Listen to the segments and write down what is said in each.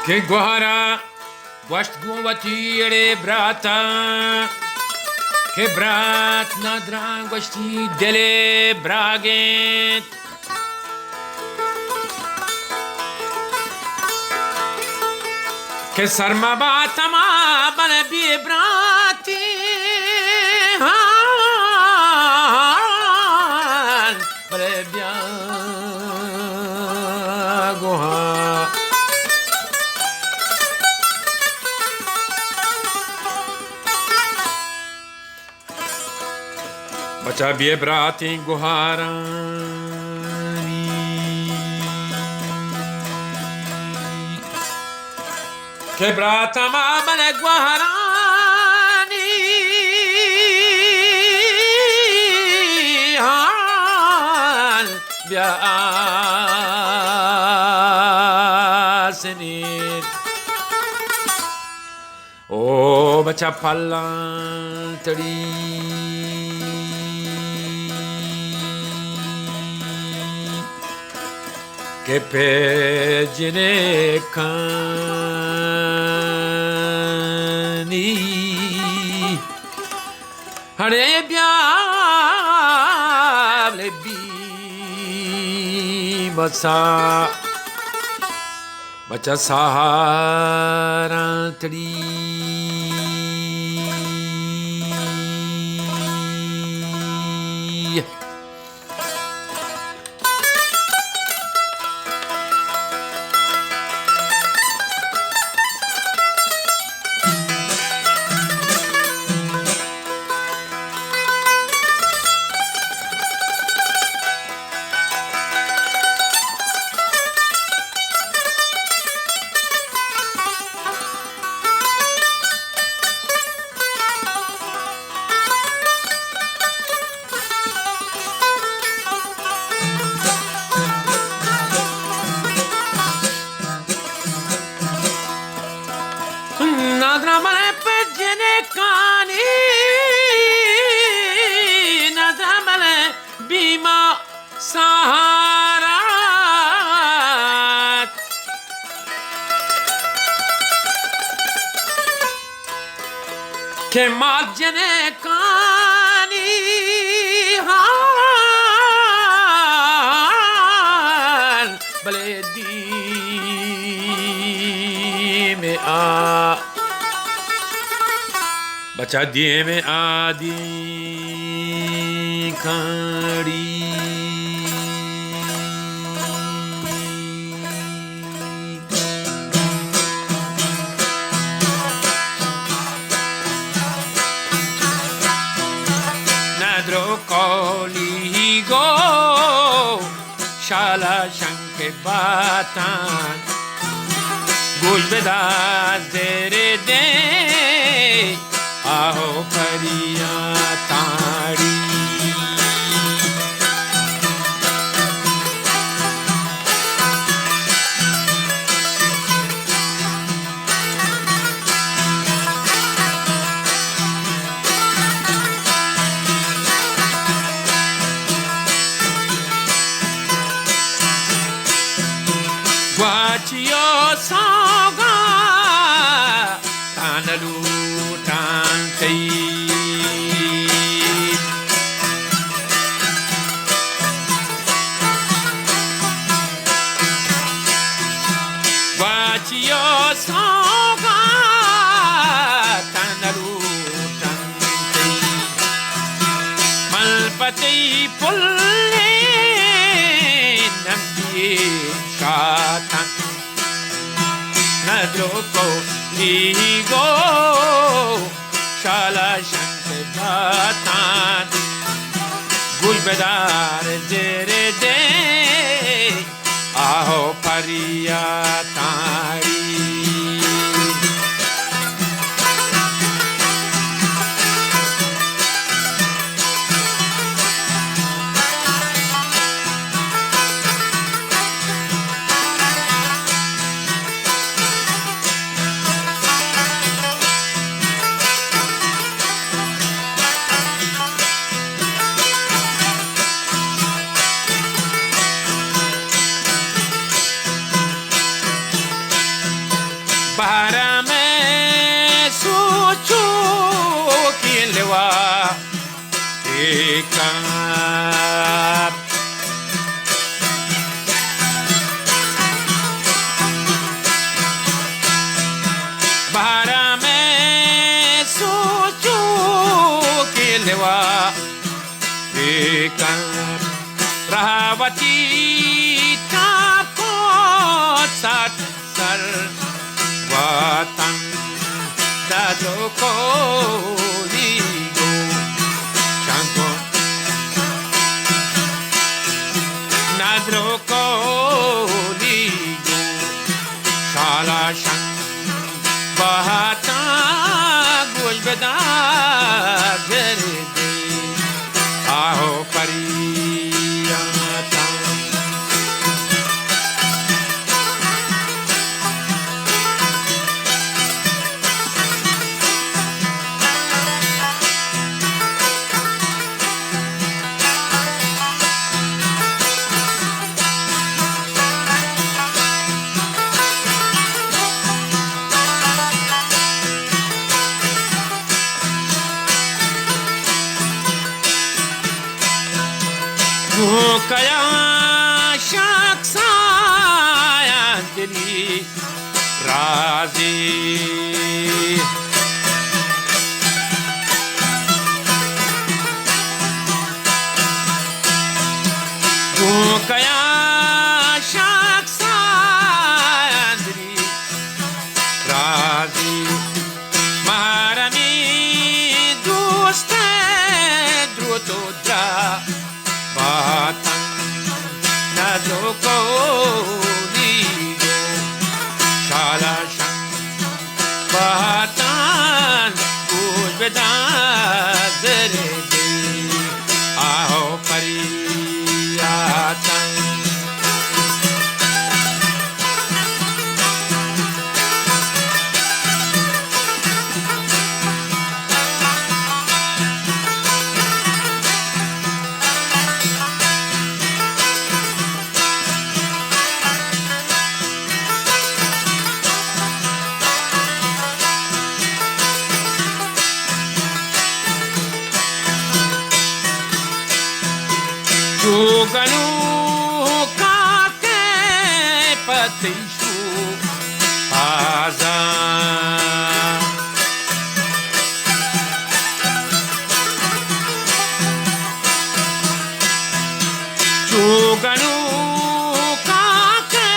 Che guara, guast guvatire brata, che brat nadran guasti dele braget. Che sarma bata ma bale bie brati, bale bia goha. Bacha bie brati goharani, che brata ma bale goharani, bia senir. Oh bacha pallantari. Che pegine cani hare biable bi basa bacha saharantri Saharat che margine cani han baledi me a bacha die me adi kari. Koligo Shala Shanke Batan Gulbeda Zere De Aho Pariya Tari Guachio Soga Tanalu Tantei Guachio Soga Tanalu Tantei Malpatei Pulle Nambi Shatan Nadroko Ligo Shala Shante Batan Gulbedar Zere De Aho Pariya Tari Ekap Bahara mein sochu kilwa Ekap Rahavati tapko sat sar Watan dadoko ligo Shanko nadroko ligo Shala shan bahata gujbeda gerde Aho pariyata Kaya şaksayan dili razi Kaya şaksayan dili razi Maharani doste drutodra Batan nadroko ligo Shala shan Batan gujbeda zerede Aho pariyatan Chuganu kake patishu aza Chuganu kake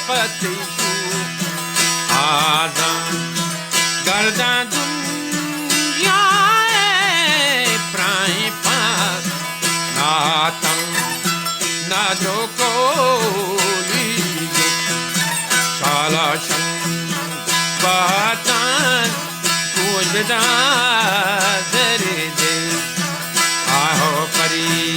patishu aza Gardan dunya prai pas Natam nadroko ligo Shala shan Batan gujbeda zerede Aho pariyatan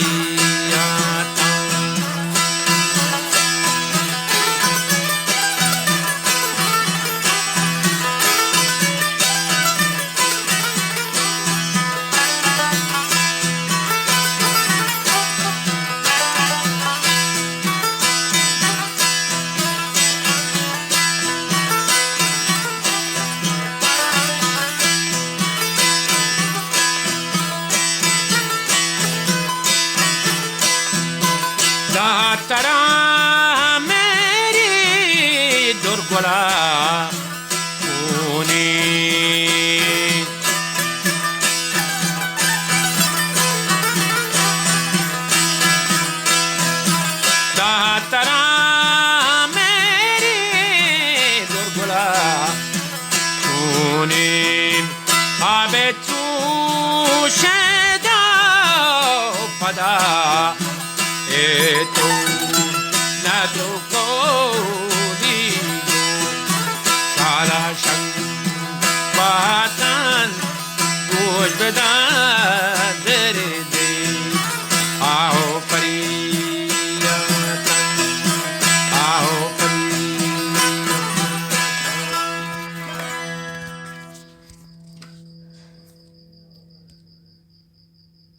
Tara meri durgola kuni Tara meri durgola kuni Abe tu sheda pada Eto nadroko